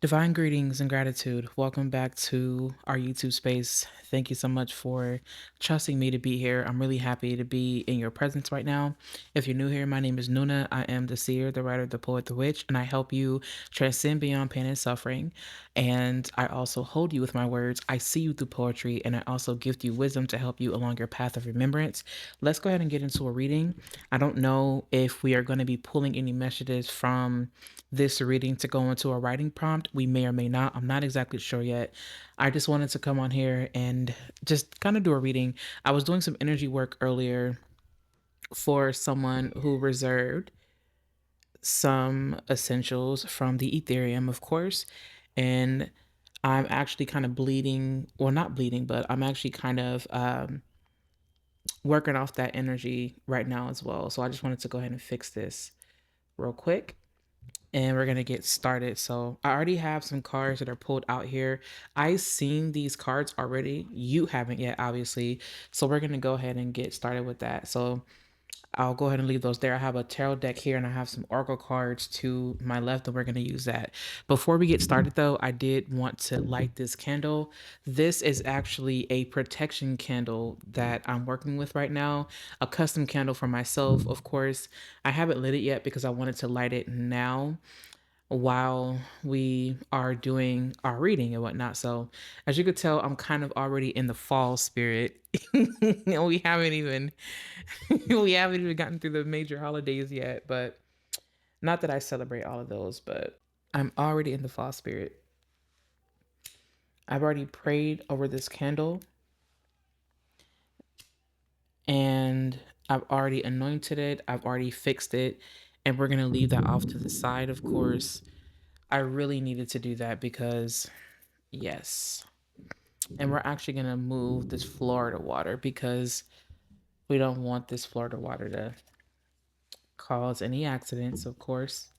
Divine greetings and gratitude. Welcome back to our YouTube space. Thank you so much for trusting me to be here. I'm really happy to be in your presence right now. If you're new here, my name is Nuna. I am the seer, the writer, the poet, the witch, and I help you transcend beyond pain and suffering. And I also hold you with my words. I see you through poetry, and I also gift you wisdom to help you along your path of remembrance. Let's go ahead and get into a reading. I don't know if we are going to be pulling any messages from this reading to go into a writing prompt. We may or may not. I'm not exactly sure yet. I just wanted to come on here and just kind of do a reading. I was doing some energy work earlier for someone who reserved some essentials from the Etherium, of course. And I'm actually kind of bleeding, well, not bleeding, but I'm actually kind of working off that energy right now as well. So I just wanted to go ahead and fix this real quick and we're gonna get started. So I already have some cards that are pulled out here. I've seen these cards already. You haven't yet, obviously. So we're gonna go ahead and get started with that. So I'll go ahead and leave those there. I have a tarot deck here and I have some oracle cards to my left and we're going to use that. Before we get started though, I did want to light this candle. This is actually a protection candle that I'm working with right now. A custom candle for myself, of course. I haven't lit it yet because I wanted to light it now while we are doing our reading and whatnot. So as you could tell, I'm kind of already in the fall spirit. we haven't even we haven't even gotten through the major holidays yet, but not that I celebrate all of those, but I'm already in the fall spirit. I've already prayed over this candle and I've already anointed it. I've already fixed it. And we're going to leave that off to the side, of course. I really needed to do that because, yes. And we're actually going to move this Florida water because we don't want this Florida water to cause any accidents, of course.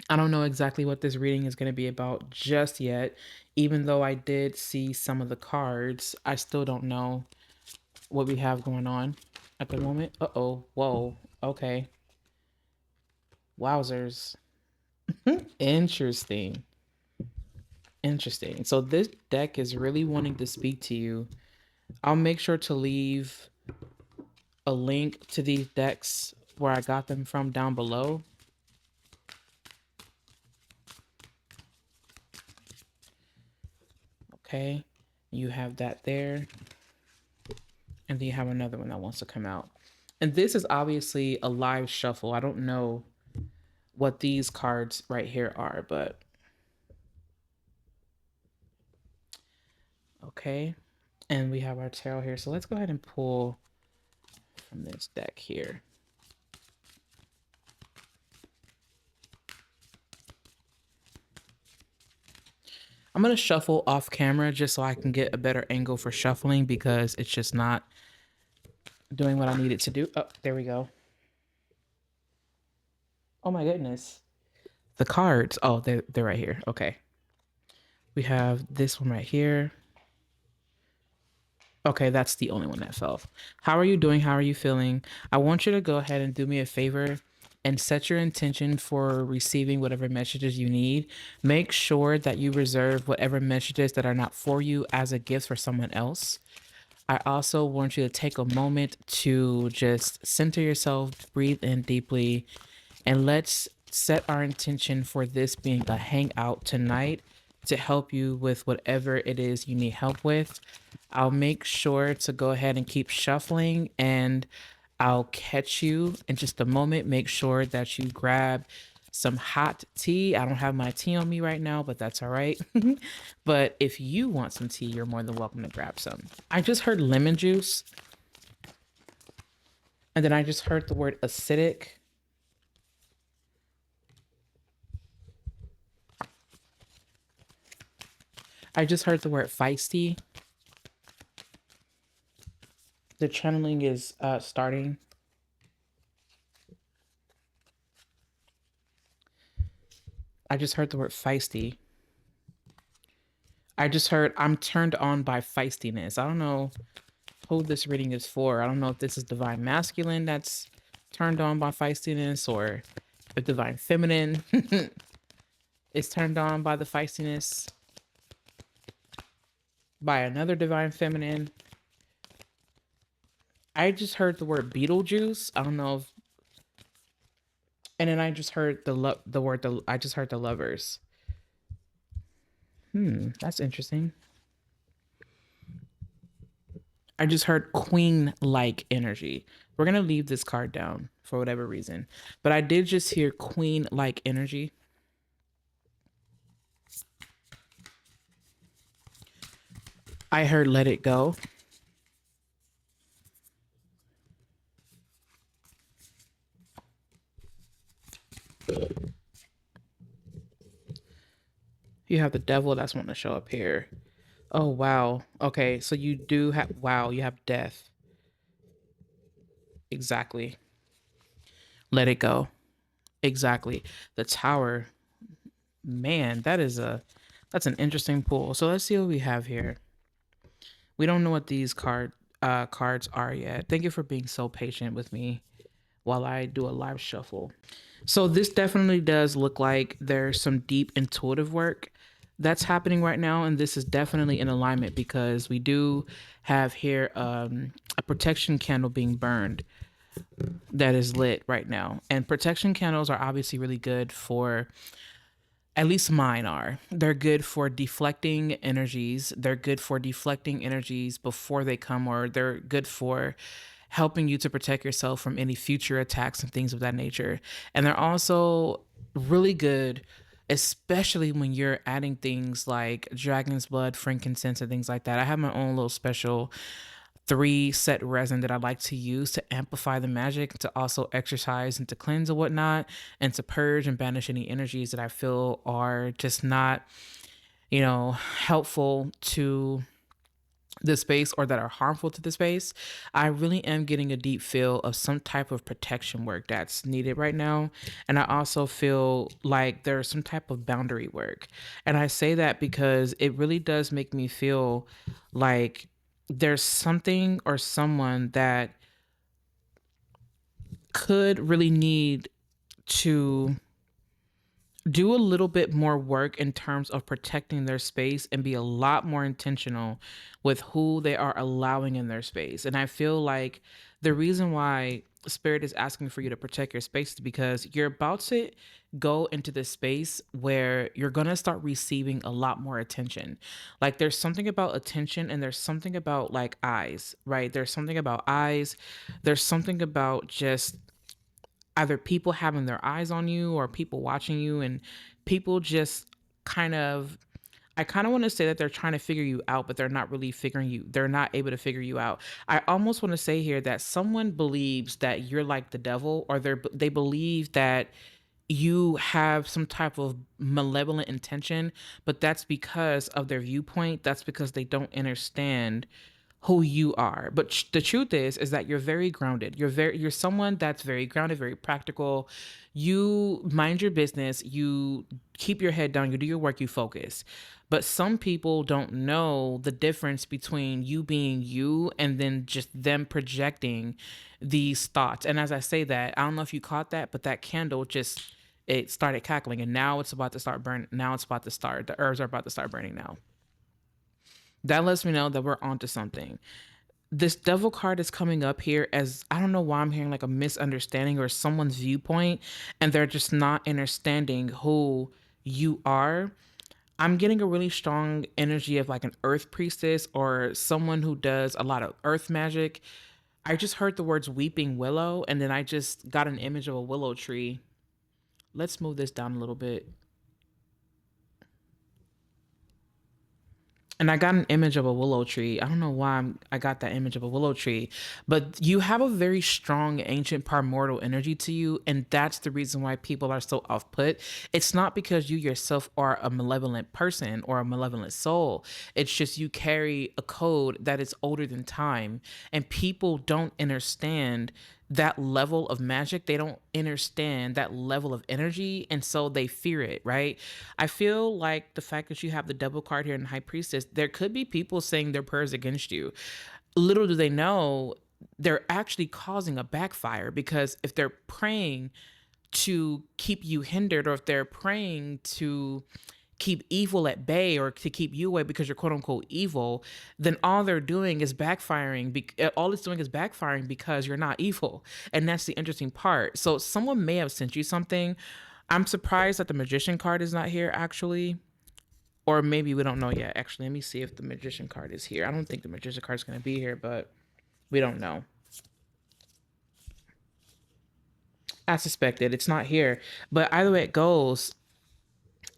I don't know exactly what this reading is going to be about just yet. Even though I did see some of the cards, I still don't know what we have going on at the moment. Uh-oh. Whoa. Okay. Wowzers. Interesting. Interesting. So this deck is really wanting to speak to you. I'll make sure to leave a link to these decks where I got them from down below. Okay. You have that there. And then you have another one that wants to come out. And this is obviously a live shuffle. I don't know what these cards right here are, but okay. And we have our tarot here. So let's go ahead and pull from this deck here. I'm going to shuffle off camera just so I can get a better angle for shuffling because it's just not doing what I need it to do. Oh, there we go. Oh my goodness. The cards. Oh, they're right here. Okay. We have this one right here. Okay, that's the only one that fell. How are you doing? How are you feeling? I want you to go ahead and do me a favor and set your intention for receiving whatever messages you need. Make sure that you reserve whatever messages that are not for you as a gift for someone else. I also want you to take a moment to just center yourself, breathe in deeply, and let's set our intention for this being a hangout tonight to help you with whatever it is you need help with. I'll make sure to go ahead and keep shuffling and I'll catch you in just a moment. Make sure that you grab some hot tea. I don't have my tea on me right now, but that's all right. But if you want some tea, you're more than welcome to grab some. I just heard lemon juice. And then I just heard the word acidic. I just heard the word feisty. The channeling is starting. I just heard the word feisty. I just heard I'm turned on by feistiness. I don't know who this reading is for. I don't know if this is divine masculine that's turned on by feistiness or if divine feminine is turned on by the feistiness by another divine feminine. I just heard the word Beetlejuice. I don't know if, and then I just heard the word I just heard the lovers. That's interesting. I just heard queen like energy. We're going to leave this card down for whatever reason. But I did just hear queen like energy. I heard let it go. You have the devil that's wanting to show up here. Oh, wow. Okay, so you do have, wow, you have death. Exactly. Let it go. Exactly. The tower. Man, that's an interesting pull. So let's see what we have here. We don't know what these cards are yet. Thank you for being so patient with me while I do a live shuffle. So this definitely does look like there's some deep intuitive work that's happening right now, and this is definitely in alignment because we do have here a protection candle being burned that is lit right now, and protection candles are obviously really good for, at least mine are. They're good for deflecting energies. They're good for deflecting energies before they come, or they're good for helping you to protect yourself from any future attacks and things of that nature. And they're also really good, especially when you're adding things like dragon's blood, frankincense, and things like that. I have my own little special 3 set resin that I like to use to amplify the magic, to also exercise and to cleanse and whatnot, and to purge and banish any energies that I feel are just not, helpful to the space or that are harmful to the space. I really am getting a deep feel of some type of protection work that's needed right now. And I also feel like there's some type of boundary work. And I say that because it really does make me feel like there's something or someone that could really need to do a little bit more work in terms of protecting their space and be a lot more intentional with who they are allowing in their space. And I feel like the reason why Spirit is asking for you to protect your space is because you're about to go into this space where you're going to start receiving a lot more attention. Like there's something about attention and there's something about like eyes, right? There's something about eyes. There's something about just either people having their eyes on you or people watching you, and people just kind of, I kind of want to say that they're trying to figure you out, but they're not really they're not able to figure you out. I almost want to say here that someone believes that you're like the devil, or they believe that you have some type of malevolent intention, but that's because of their viewpoint. That's because they don't understand who you are. But the truth is that you're very grounded. You're someone that's very grounded, very practical. You mind your business, you keep your head down, you do your work, you focus. But some people don't know the difference between you being you and then just them projecting these thoughts. And as I say that, I don't know if you caught that, but that candle just, it started cackling, and now it's about to start burning. Now it's about to start. The herbs are about to start burning now. That lets me know that we're onto something. This devil card is coming up here as, I don't know why I'm hearing like a misunderstanding or someone's viewpoint, and they're just not understanding who you are. I'm getting a really strong energy of like an earth priestess or someone who does a lot of earth magic. I just heard the words weeping willow, and then I just got an image of a willow tree. Let's move this down a little bit. And I got an image of a willow tree. I don't know why I got that image of a willow tree, but you have a very strong ancient primordial energy to you, and that's the reason why people are so off put. It's not because you yourself are a malevolent person or a malevolent soul. It's just you carry a code that is older than time, and people don't understand that level of magic. They don't understand that level of energy, and so they fear it, right? I feel like the fact that you have the devil card here in High Priestess, there could be people saying their prayers against you. Little do they know, they're actually causing a backfire, because if they're praying to keep you hindered, or if they're praying to keep evil at bay or to keep you away because you're quote unquote evil, then all they're doing is backfiring. All it's doing is backfiring because you're not evil. And that's the interesting part. So someone may have sent you something. I'm surprised that the magician card is not here actually. Or maybe we don't know yet. Actually, let me see if the magician card is here. I don't think the magician card is going to be here, but we don't know. I suspected it's not here. But either way it goes,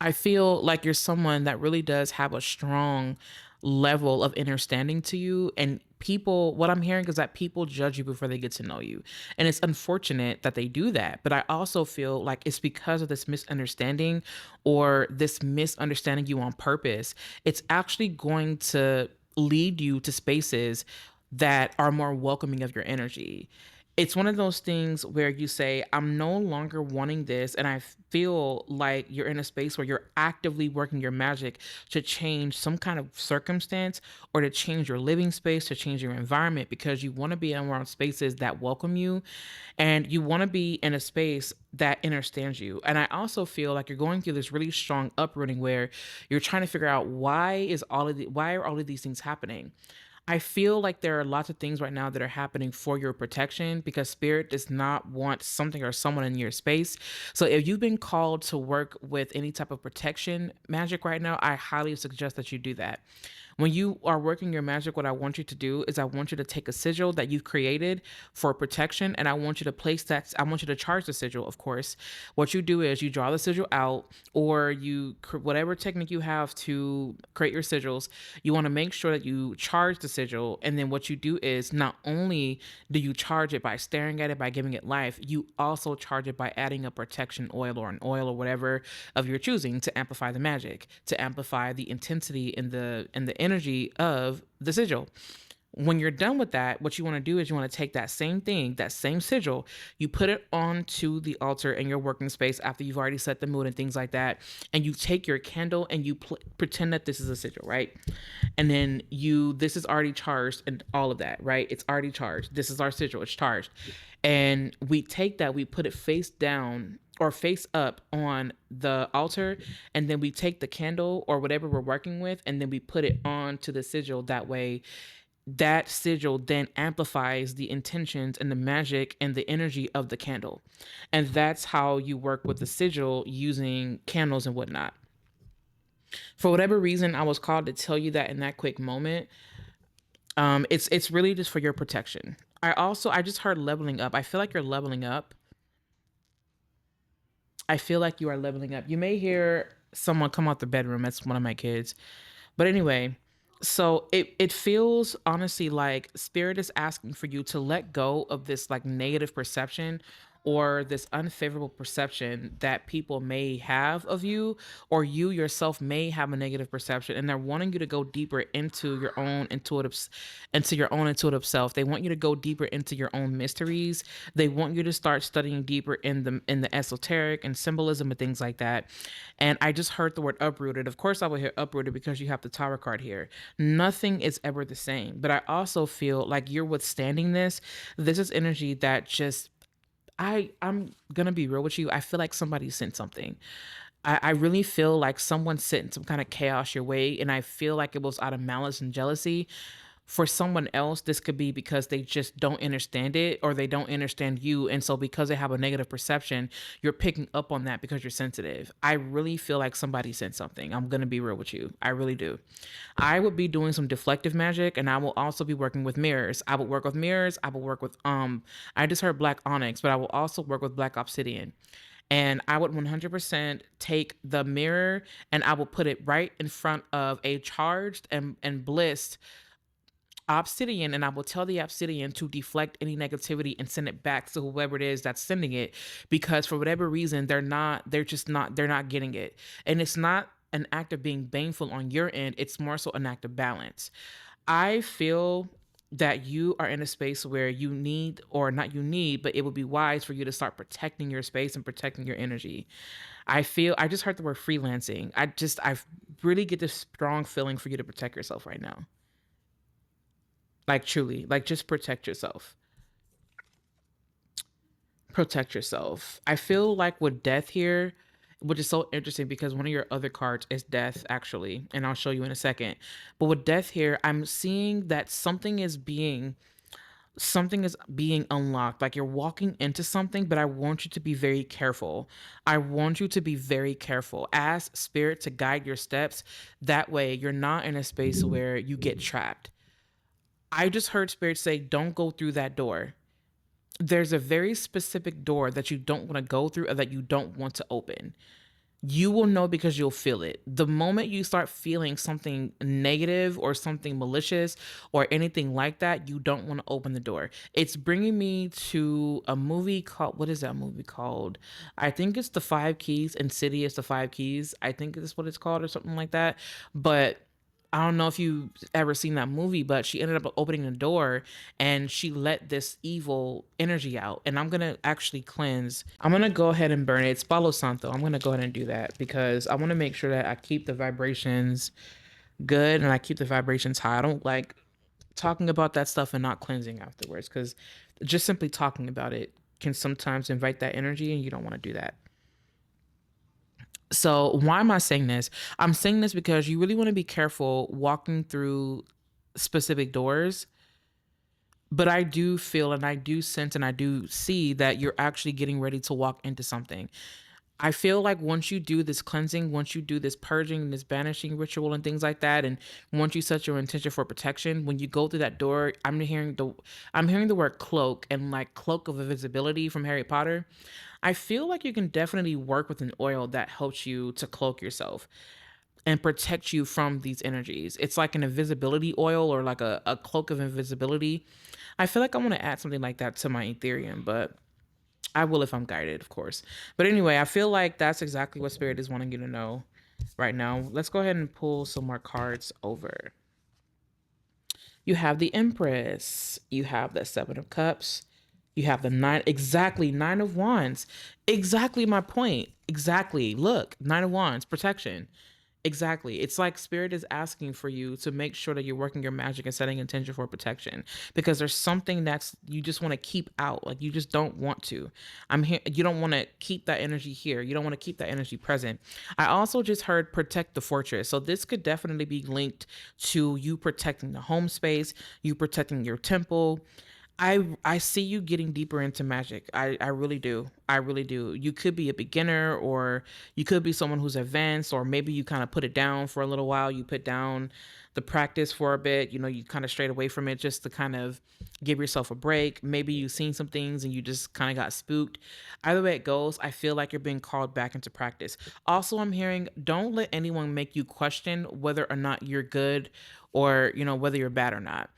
I feel like you're someone that really does have a strong level of understanding to you. And people, what I'm hearing is that people judge you before they get to know you. And it's unfortunate that they do that. But I also feel like it's because of this misunderstanding, or this misunderstanding you on purpose. It's actually going to lead you to spaces that are more welcoming of your energy. It's one of those things where you say, I'm no longer wanting this. And I feel like you're in a space where you're actively working your magic to change some kind of circumstance, or to change your living space, to change your environment, because you want to be around spaces that welcome you, and you want to be in a space that understands you. And I also feel like you're going through this really strong uprooting where you're trying to figure out why are all of these things happening. I feel like there are lots of things right now that are happening for your protection, because spirit does not want something or someone in your space. So if you've been called to work with any type of protection magic right now, I highly suggest that you do that. When you are working your magic, what I want you to do is I want you to take a sigil that you've created for protection, and I want you to place that. I want you to charge the sigil, of course. What you do is you draw the sigil out, or whatever technique you have to create your sigils, you want to make sure that you charge the sigil. And then what you do is, not only do you charge it by staring at it, by giving it life, you also charge it by adding a protection oil, or an oil, or whatever of your choosing, to amplify the magic, to amplify the intensity and the energy of the sigil. When you're done with that, what you want to do is you want to take that same thing, that same sigil, you put it onto the altar in your working space after you've already set the mood and things like that. And you take your candle and you pretend that this is a sigil, right? And then this is already charged and all of that, right? It's already charged. This is our sigil, it's charged. And we take that, we put it face down or face up on the altar, and then we take the candle or whatever we're working with, and then we put it onto the sigil. That way, that sigil then amplifies the intentions and the magic and the energy of the candle. And that's how you work with the sigil using candles and whatnot. For whatever reason, I was called to tell you that in that quick moment. It's really just for your protection. I just heard leveling up. I feel like you're leveling up. I feel like you are leveling up. You may hear someone come out the bedroom. That's one of my kids. But anyway, so it feels honestly like spirit is asking for you to let go of this like negative perception, or this unfavorable perception that people may have of you, or you yourself may have a negative perception, and they're wanting you to go deeper into your own intuitive self. They want you to go deeper into your own mysteries. They want you to start studying deeper in the esoteric and symbolism and things like that. And I just heard the word uprooted. Of course I will hear uprooted because you have the tower card here. Nothing is ever the same. But I also feel like you're withstanding this. This is energy that just I'm gonna be real with you. I feel like somebody sent something. I really feel like someone sent some kind of chaos your way, and I feel like it was out of malice and jealousy. For someone else, this could be because they just don't understand it, or they don't understand you. And so because they have a negative perception, you're picking up on that because you're sensitive. I really feel like somebody sent something. I'm going to be real with you. I really do. I would be doing some deflective magic, and I will also be working with mirrors. I will work with mirrors. I will work with, I just heard black onyx, but I will also work with black obsidian. And I would 100% take the mirror and I will put it right in front of a charged and blissed obsidian, and I will tell the obsidian to deflect any negativity and send it back to whoever it is that's sending it, because for whatever reason they're not getting it. And it's not an act of being baneful on your end, it's more so an act of balance. I feel that you are in a space where you need, or not you need, but it would be wise for you to start protecting your space and protecting your energy. I just heard the word freelancing. I really get this strong feeling for you to protect yourself right now. Like truly, like just protect yourself. protect yourself. I feel like with death here, which is so interesting because one of your other cards is death, actually, and I'll show you in a second. But with death here, I'm seeing that something is being unlocked. Like you're walking into something, but I want you to be very careful. I want you to be very careful. Ask spirit to guide your steps. That way you're not in a space where you get trapped. I just heard spirit say, don't go through that door. There's a very specific door that you don't want to go through or that you don't want to open. You will know because you'll feel it. The moment you start feeling something negative or something malicious or anything like that, you don't want to open the door. It's bringing me to a movie called, what is that movie called? I think it's The Five Keys. Insidious, The Five Keys. I think that's what it's called or something like that. But I don't know if you've ever seen that movie, but she ended up opening the door and she let this evil energy out. And I'm going to actually cleanse. I'm going to go ahead and burn it. It's Palo Santo. I'm going to go ahead and do that because I want to make sure that I keep the vibrations good and I keep the vibrations high. I don't like talking about that stuff and not cleansing afterwards because just simply talking about it can sometimes invite that energy and you don't want to do that. So, why am I saying this? I'm saying this because you really want to be careful walking through specific doors. But I do feel and I do sense and I do see that you're actually getting ready to walk into something. I feel like once you do this cleansing, once you do this purging, this banishing ritual and things like that, and once you set your intention for protection, when you go through that door, I'm hearing the word cloak and like cloak of invisibility from Harry Potter. I feel like you can definitely work with an oil that helps you to cloak yourself and protect you from these energies. It's like an invisibility oil or like a cloak of invisibility. I feel like I want to add something like that to my Ethereum, but I will if I'm guided, of course. But anyway, I feel like that's exactly what Spirit is wanting you to know right now. Let's go ahead and pull some more cards over. You have the Empress. You have the Seven of Cups. You have the nine, exactly, Nine of Wands. Exactly my point. Exactly. Look, Nine of Wands, protection. Exactly. It's like spirit is asking for you to make sure that you're working your magic and setting intention for protection because there's something that's you just want to keep out. Like you just don't want to. I'm here. You don't want to keep that energy here. You don't want to keep that energy present. I also just heard protect the fortress. So this could definitely be linked to you protecting the home space, you protecting your temple. I see you getting deeper into magic. I really do. I really do. You could be a beginner or you could be someone who's advanced or maybe you kind of put it down for a little while. You put down the practice for a bit, you kind of strayed away from it just to kind of give yourself a break. Maybe you've seen some things and you just kind of got spooked. Either way it goes, I feel like you're being called back into practice. Also, I'm hearing don't let anyone make you question whether or not you're good or, whether you're bad or not.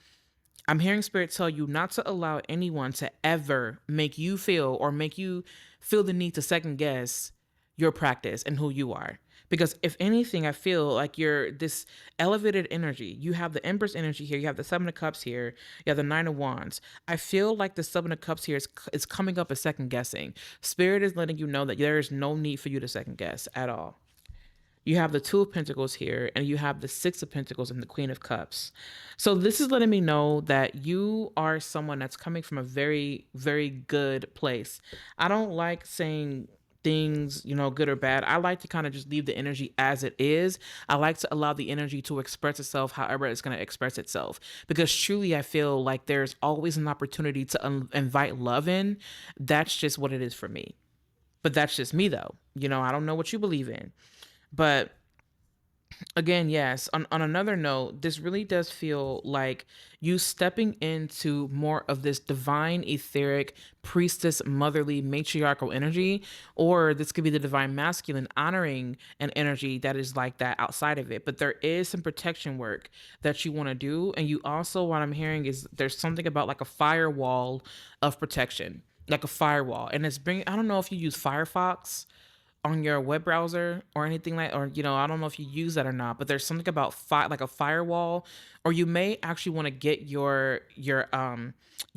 I'm hearing spirit tell you not to allow anyone to ever make you feel or make you feel the need to second guess your practice and who you are. Because if anything, I feel like you're this elevated energy. You have the Empress energy here. You have the Seven of Cups here. You have the Nine of Wands. I feel like the Seven of Cups here is coming up as second guessing. Spirit is letting you know that there is no need for you to second guess at all. You have the Two of Pentacles here, and you have the Six of Pentacles and the Queen of Cups. So this is letting me know that you are someone that's coming from a very, very good place. I don't like saying things, good or bad. I like to kind of just leave the energy as it is. I like to allow the energy to express itself however it's going to express itself. Because truly, I feel like there's always an opportunity to invite love in. That's just what it is for me. But that's just me, though. I don't know what you believe in. But again, yes, on another note, this really does feel like you stepping into more of this divine, etheric, priestess, motherly, matriarchal energy, or this could be the divine masculine honoring an energy that is like that outside of it. But there is some protection work that you want to do. And you also, what I'm hearing is there's something about like a firewall of protection, like a firewall. And it's bringing, I don't know if you use Firefox on your web browser or anything like, or I don't know if you use that or not, but there's something about like a firewall, or you may actually want to get your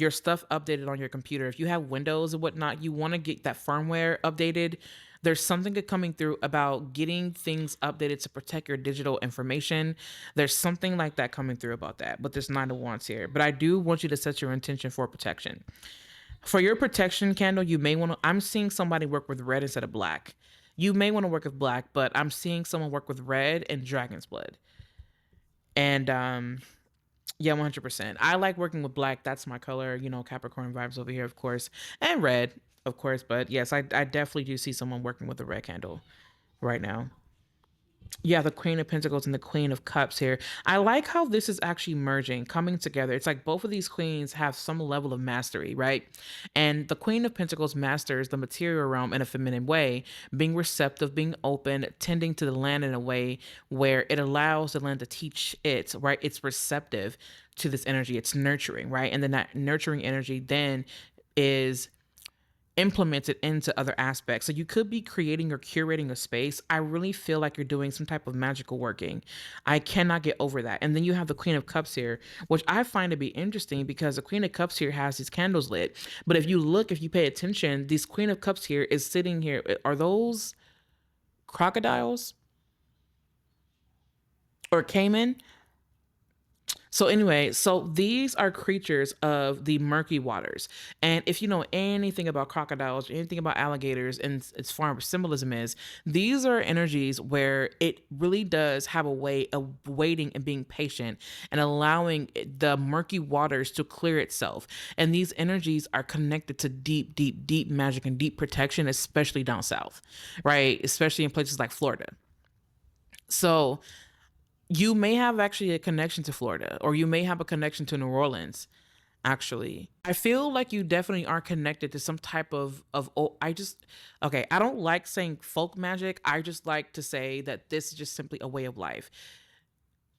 stuff updated on your computer. If you have Windows and whatnot, you want to get that firmware updated. There's something coming through about getting things updated to protect your digital information. There's something like that coming through about that, but there's Nine of Wands here. But I do want you to set your intention for protection. For your protection candle, you may want to, I'm seeing somebody work with red instead of black. You may want to work with black, but I'm seeing someone work with red and dragon's blood. And yeah, 100%. I like working with black. That's my color, you know, Capricorn vibes over here, of course. And red, of course. But yes, I definitely do see someone working with a red candle right now. Yeah, the Queen of Pentacles and the Queen of Cups here. I like how this is actually merging, coming together. It's like both of these queens have some level of mastery, right? And the Queen of Pentacles masters the material realm in a feminine way, being receptive, being open, tending to the land in a way where it allows the land to teach it, right? It's receptive to this energy, it's nurturing, right? And then that nurturing energy then is implemented into other aspects. So you could be creating or curating a space. I really feel like you're doing some type of magical working. I cannot get over that. And then you have the Queen of Cups here, which I find to be interesting because the Queen of Cups here has these candles lit. But if you look, if you pay attention, this Queen of Cups here is sitting here. Are those crocodiles or caiman? So anyway, so these are creatures of the murky waters. And if you know anything about crocodiles, anything about alligators, and as far as symbolism is, these are energies where it really does have a way of waiting and being patient and allowing the murky waters to clear itself. And these energies are connected to deep, deep, deep magic and deep protection, especially down south, right? Especially in places like Florida. So you may have actually a connection to Florida, or you may have a connection to New Orleans. Actually, I feel like you definitely are connected to some type of. Oh, I just okay. I don't like saying folk magic. I just like to say that this is just simply a way of life.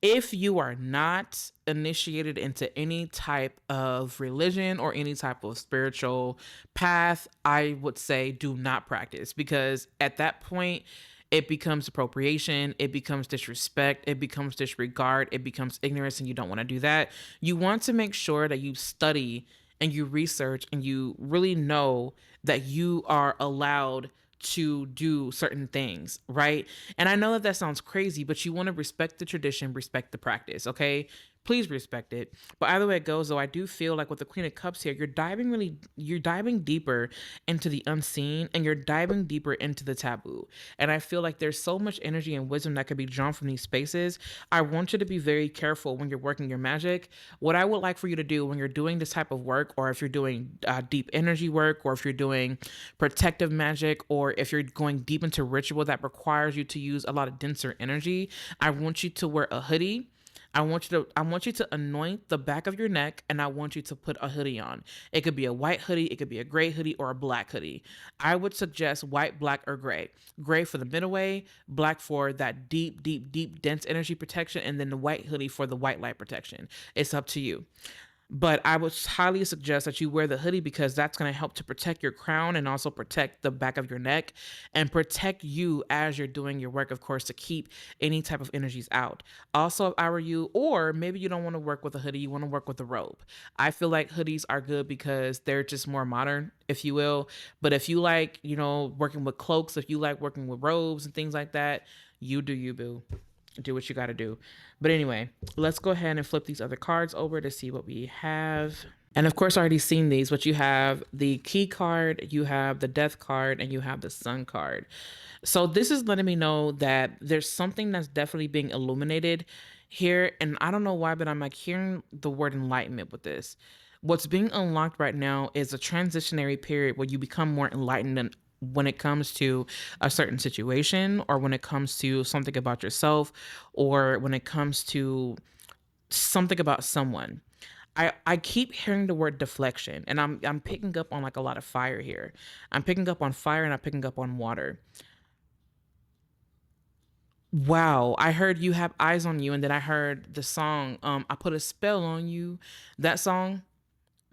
If you are not initiated into any type of religion or any type of spiritual path, I would say do not practice, because at that point it becomes appropriation, it becomes disrespect, it becomes disregard, it becomes ignorance, and you don't want to do that. You want to make sure that you study and you research and you really know that you are allowed to do certain things, right? And I know that that sounds crazy, but you want to respect the tradition, respect the practice, okay? Please respect it. But either way it goes, though, I do feel like with the Queen of Cups here, you're diving deeper into the unseen and you're diving deeper into the taboo. And I feel like there's so much energy and wisdom that could be drawn from these spaces. I want you to be very careful when you're working your magic. What I would like for you to do when you're doing this type of work, or if you're doing deep energy work, or if you're doing protective magic, or if you're going deep into ritual that requires you to use a lot of denser energy, I want you to wear a hoodie. I want you to anoint the back of your neck, and I want you to put a hoodie on. It could be a white hoodie, it could be a gray hoodie, or a black hoodie. I would suggest white, black, or gray. Gray for the middle way, black for that deep, deep, deep, dense energy protection, and then the white hoodie for the white light protection. It's up to you. But I would highly suggest that you wear the hoodie, because that's going to help to protect your crown and also protect the back of your neck and protect you as you're doing your work, of course, to keep any type of energies out. Also, if I were you, or maybe you don't want to work with a hoodie, you want to work with a robe. I feel like hoodies are good because they're just more modern, if you will. But if you like, you know, working with cloaks, if you like working with robes and things like that, you do you, boo. Do what you got to do. But anyway, let's go ahead and flip these other cards over to see what we have. And of course, I already seen these, but you have the key card, you have the death card, and you have the sun card. So this is letting me know that there's something that's definitely being illuminated here. And I don't know why, but I'm like hearing the word enlightenment with this. What's being unlocked right now is a transitionary period where you become more enlightened and when it comes to a certain situation, or when it comes to something about yourself, or when it comes to something about someone. I keep hearing the word deflection, and I'm picking up on like a lot of fire here. I'm picking up on fire, and I'm picking up on water. Wow, I heard you have eyes on you, and then I heard the song, I put a spell on you. That song,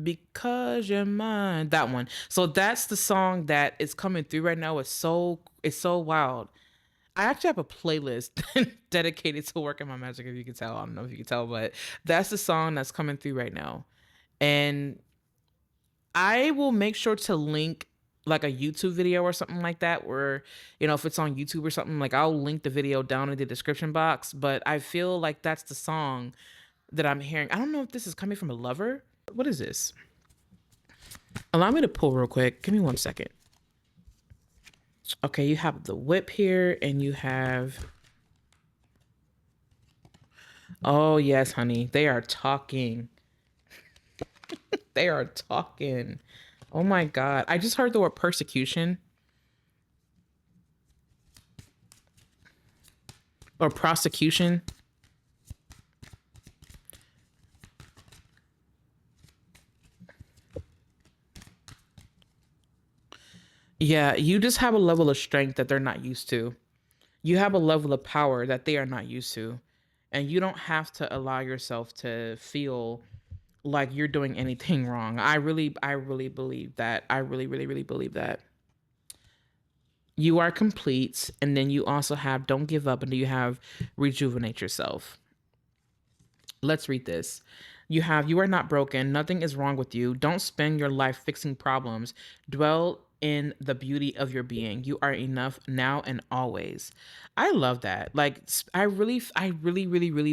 because you're mine. That one. So that's the song that is coming through right now. It's so wild. I actually have a playlist dedicated to working my magic, if you can tell. I don't know if you can tell, but that's the song that's coming through right now. And I will make sure to link like a YouTube video or something like that, where, you know, if it's on YouTube or something, like I'll link the video down in the description box. But I feel like that's the song that I'm hearing. I don't know if this is coming from a lover. What is this? Allow me to pull real quick. Give me 1 second. Okay, you have the whip here and you have. Oh, yes, honey. They are talking. They are talking. Oh my God. I just heard the word persecution or prosecution. Yeah, you just have a level of strength that they're not used to. You have a level of power that they are not used to. And you don't have to allow yourself to feel like you're doing anything wrong. I really believe that. I really believe that. You are complete, and then you also have don't give up, and then you have rejuvenate yourself. Let's read this. You are not broken. Nothing is wrong with you. Don't spend your life fixing problems. Dwell in the beauty of your being. You are enough now and always. I love that. Like I really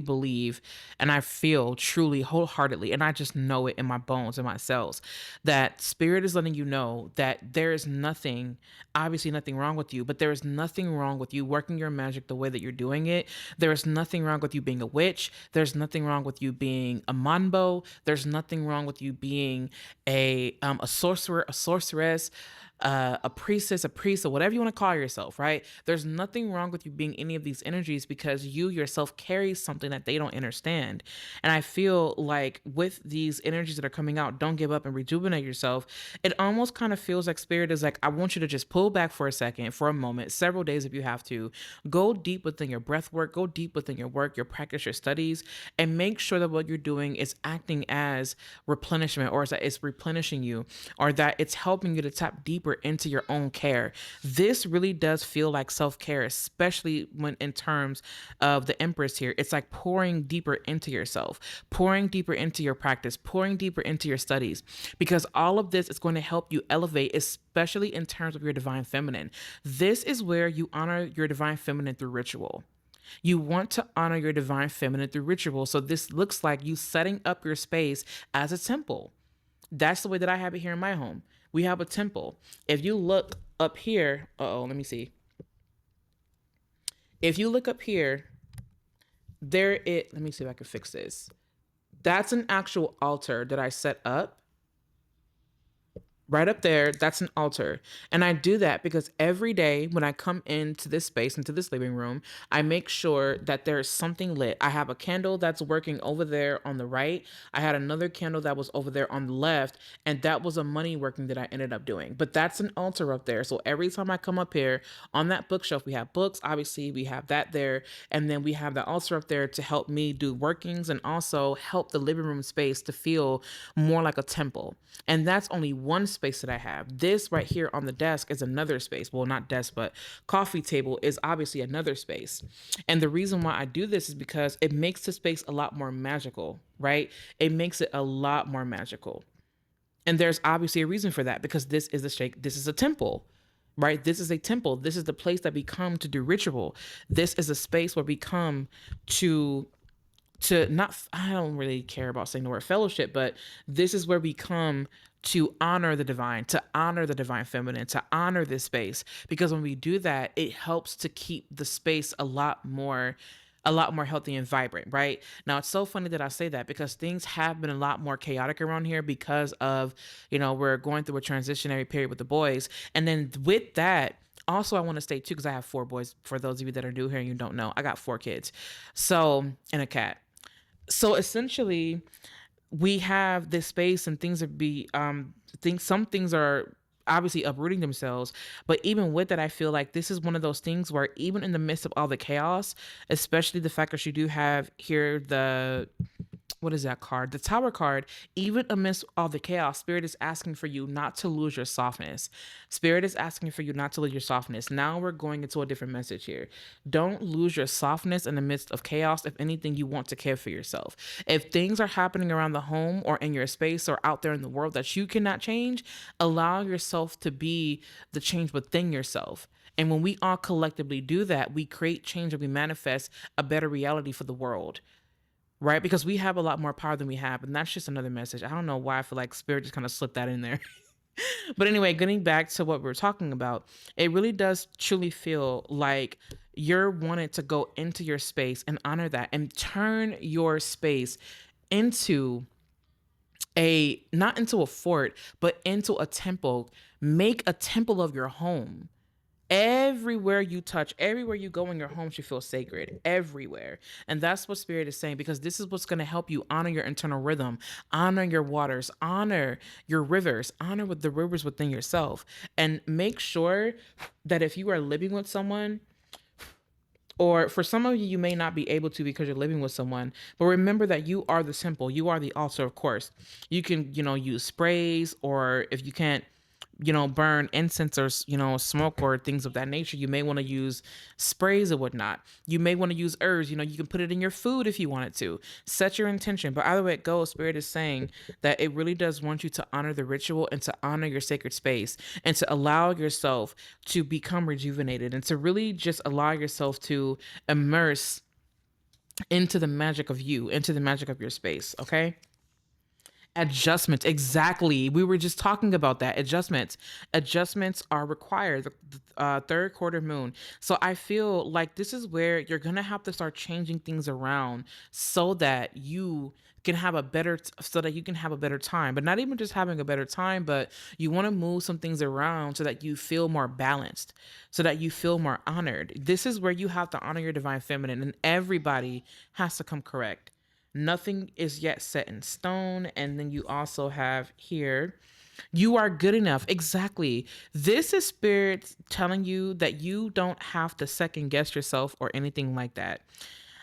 believe and I feel truly wholeheartedly and I just know it in my bones and my cells that spirit is letting you know that there is nothing, obviously nothing wrong with you, but there is nothing wrong with you working your magic the way that you're doing it. There is nothing wrong with you being a witch. There's nothing wrong with you being a manbo. There's nothing wrong with you being a sorcerer, a sorceress, a priestess, a priest, or whatever you want to call yourself, right? There's nothing wrong with you being any of these energies because you yourself carry something that they don't understand. And I feel like with these energies that are coming out, don't give up and rejuvenate yourself. It almost kind of feels like spirit is like, I want you to just pull back for a second, for a moment, several days if you have to. Go deep within your breath work, go deep within your work, your practice, your studies, and make sure that what you're doing is acting as replenishment or that it's replenishing you or that it's helping you to tap deeper into your own care. This really does feel like self-care, especially when in terms of the Empress here. It's like pouring deeper into yourself, pouring deeper into your practice, pouring deeper into your studies, because all of this is going to help you elevate, especially in terms of your divine feminine. This is where you honor your divine feminine through ritual. You want to honor your divine feminine through ritual. So this looks like you setting up your space as a temple. That's the way that I have it here in my home. We have a temple. If you look up here, let me see. If you look up here, let me see if I can fix this. That's an actual altar that I set up right up there. That's an altar. And I do that because every day when I come into this space, into this living room, I make sure that there's something lit. I have a candle that's working over there on the right. I had another candle that was over there on the left, and that was a money working that I ended up doing. But that's an altar up there. So every time I come up here on that bookshelf, we have books, obviously we have that there, and then we have the altar up there to help me do workings and also help the living room space to feel more like a temple. And that's only one space that I have. This right here on the desk is another space. Well, not desk, but coffee table is obviously another space. And the reason why I do this is because it makes the space a lot more magical, right? It makes it a lot more magical. And there's obviously a reason for that because this is a temple. Right? This is a temple. This is the place that we come to do ritual. This is a space where we come to not, I don't really care about saying the word fellowship, but this is where we come to honor the divine, to honor the divine feminine, to honor this space, because when we do that, it helps to keep the space a lot more healthy and vibrant. Right now, it's so funny that I say that because things have been a lot more chaotic around here because of, we're going through a transitionary period with the boys, and then with that, also I want to state too, because I have 4 boys. For those of you that are new here and you don't know, I got 4 kids, so, and a cat. So essentially, we have this space and things that be things some things are obviously uprooting themselves, but even with that, I feel like this is one of those things where even in the midst of all the chaos, especially the fact that you do have here the, what is that card? The Tower card. Even amidst all the chaos, Spirit is asking for you not to lose your softness. Spirit is asking for you not to lose your softness. Now we're going into a different message here. Don't lose your softness in the midst of chaos. If anything, you want to care for yourself. If things are happening around the home or in your space or out there in the world that you cannot change, allow yourself to be the change within yourself. And when we all collectively do that, we create change and we manifest a better reality for the world, right? Because we have a lot more power than we have. And that's just another message. I don't know why I feel like Spirit just kind of slipped that in there. But anyway, getting back to what we're talking about, it really does truly feel like you're wanting to go into your space and honor that and turn your space into a not into a fort, but into a temple. Make a temple of your home. Everywhere you touch, everywhere you go in your home should feel sacred. Everywhere. And that's what Spirit is saying, because this is what's going to help you honor your internal rhythm, honor your waters, honor your rivers, honor with the rivers within yourself. And make sure that if you are living with someone, or for some of you, you may not be able to because you're living with someone, but remember that you are the temple, you are the altar. Of course, you can, use sprays, or if you can't, burn incense or, smoke or things of that nature, you may want to use sprays or whatnot. You may want to use herbs. You can put it in your food if you wanted to. Set your intention. But either way it goes, Spirit is saying that it really does want you to honor the ritual and to honor your sacred space and to allow yourself to become rejuvenated and to really just allow yourself to immerse into the magic of you, into the magic of your space. Okay. Adjustments, exactly. We were just talking about that. Adjustments are required. The third quarter moon. So I feel like this is where you're gonna have to start changing things around so that you can have a better time. But not even just having a better time, but you want to move some things around so that you feel more balanced, so that you feel more honored. This is where you have to honor your divine feminine, and everybody has to come correct. Nothing is yet set in stone. And then you also have here, you are good enough. Exactly. This is Spirit telling you that you don't have to second guess yourself or anything like that.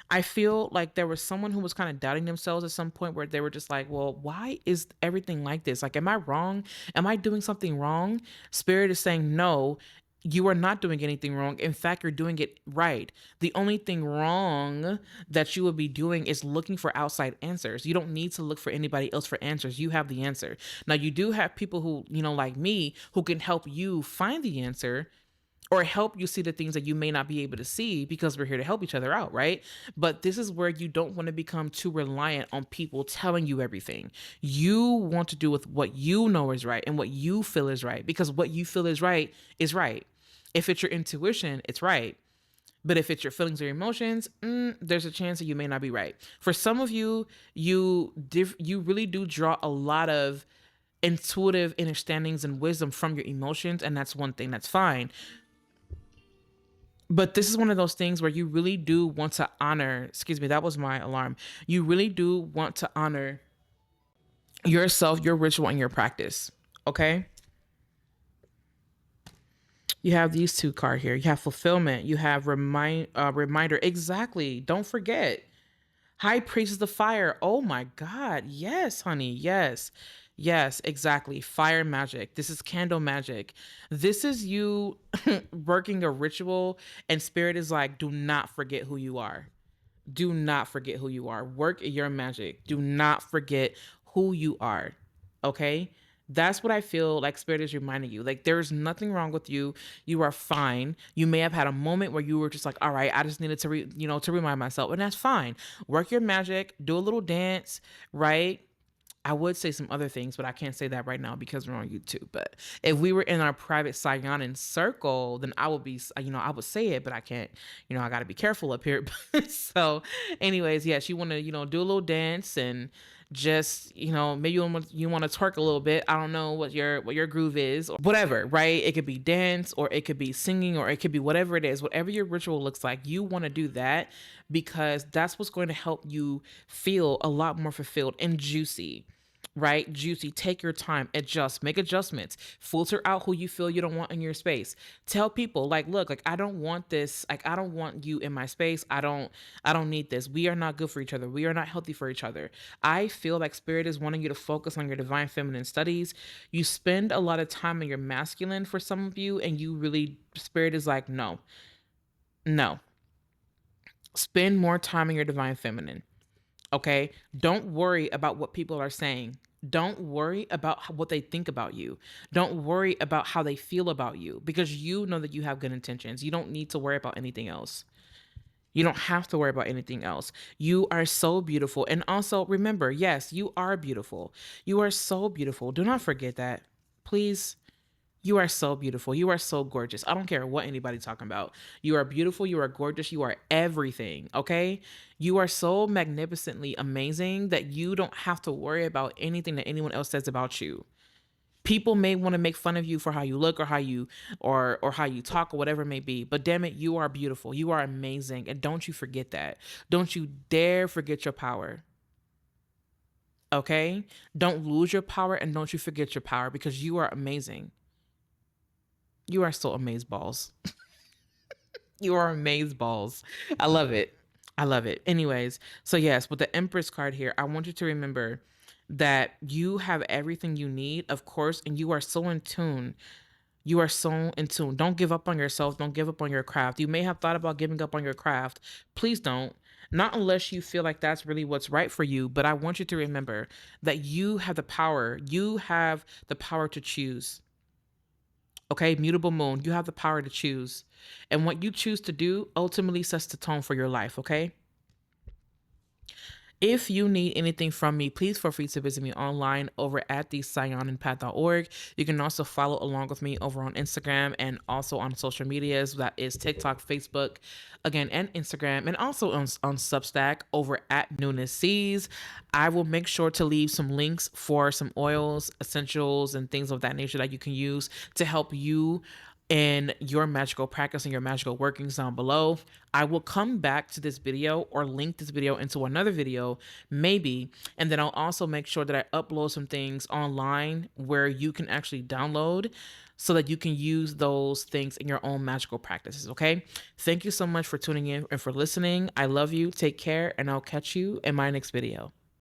I feel like there was someone who was kind of doubting themselves at some point, where they were just like, well, why is everything like this? Like, am I wrong? Am I doing something wrong? Spirit is saying, no, you are not doing anything wrong. In fact, you're doing it right. The only thing wrong that you would be doing is looking for outside answers. You don't need to look for anybody else for answers. You have the answer. Now, you do have people who, like me, who can help you find the answer or help you see the things that you may not be able to see, because we're here to help each other out, right? But this is where you don't want to become too reliant on people telling you everything. You want to do with what you know is right and what you feel is right, because what you feel is right is right. If it's your intuition, it's right. But if it's your feelings or emotions, there's a chance that you may not be right. For some of you, you really do draw a lot of intuitive understandings and wisdom from your emotions, and that's one thing. That's fine. But this is one of those things where you really do want to honor, excuse me, that was my alarm. You really do want to honor yourself, your ritual, and your practice. Okay? You have these two cards here. You have fulfillment. You have reminder. Exactly. Don't forget. High priest of the fire. Oh my God. Yes, honey. Yes. Yes, exactly. Fire magic. This is candle magic. This is you working a ritual, and Spirit is like, do not forget who you are. Do not forget who you are. Work your magic. Do not forget who you are. Okay? That's what I feel like Spirit is reminding you. Like, there's nothing wrong with you. You are fine. You may have had a moment where you were just like, all right, I just needed to, to remind myself. And that's fine. Work your magic. Do a little dance, right? I would say some other things, but I can't say that right now because we're on YouTube. But if we were in our private Saiyonan circle, then I would be, I would say it, but I can't, I got to be careful up here. So anyways, yes, you want to, do a little dance and just, maybe you want to twerk a little bit. I don't know what your groove is or whatever, right? It could be dance, or it could be singing, or it could be whatever it is, whatever your ritual looks like. You want to do that because that's what's going to help you feel a lot more fulfilled and juicy, right? Juicy. Take your time, adjust, make adjustments, filter out who you feel you don't want in your space. Tell people like, look, like, I don't want this. Like, I don't want you in my space. I don't need this. We are not good for each other. We are not healthy for each other. I feel like Spirit is wanting you to focus on your divine feminine studies. You spend a lot of time in your masculine for some of you, and you really, Spirit is like, no, no. Spend more time in your divine feminine. Okay. Don't worry about what people are saying. Don't worry about what they think about you. Don't worry about how they feel about you, because you know that you have good intentions. You don't need to worry about anything else. You don't have to worry about anything else. You are so beautiful. And also remember, yes, you are beautiful. You are so beautiful. Do not forget that. Please. You are so beautiful. You are so gorgeous. I don't care what anybody's talking about. You are beautiful. You are gorgeous. You are everything. Okay. You are so magnificently amazing that you don't have to worry about anything that anyone else says about you. People may want to make fun of you for how you look or how you or how you talk or whatever it may be, but damn it, you are beautiful. You are amazing, and don't you forget that. Don't you dare forget your power. Okay? Don't lose your power, and don't you forget your power, because you are amazing. You are so amazed balls. You are amazed balls. I love it. I love it. Anyways, so yes, with the Empress card here, I want you to remember that you have everything you need, of course, and you are so in tune. You are so in tune. Don't give up on yourself. Don't give up on your craft. You may have thought about giving up on your craft. Please don't. Not unless you feel like that's really what's right for you. But I want you to remember that you have the power. You have the power to choose. Okay, mutable moon, you have the power to choose. And what you choose to do ultimately sets the tone for your life, okay? If you need anything from me, please feel free to visit me online over at the Saiyonanpath.org. You can also follow along with me over on Instagram and also on social medias. That is TikTok, Facebook, again, and Instagram, and also on Substack over at Nuna Seas. I will make sure to leave some links for some oils, essentials, and things of that nature that you can use to help you in your magical practice and your magical workings down below. I will come back to this video or link this video into another video, maybe, and then I'll also make sure that I upload some things online where you can actually download so that you can use those things in your own magical practices, okay? Thank you so much for tuning in and for listening. I love you. Take care, and I'll catch you in my next video.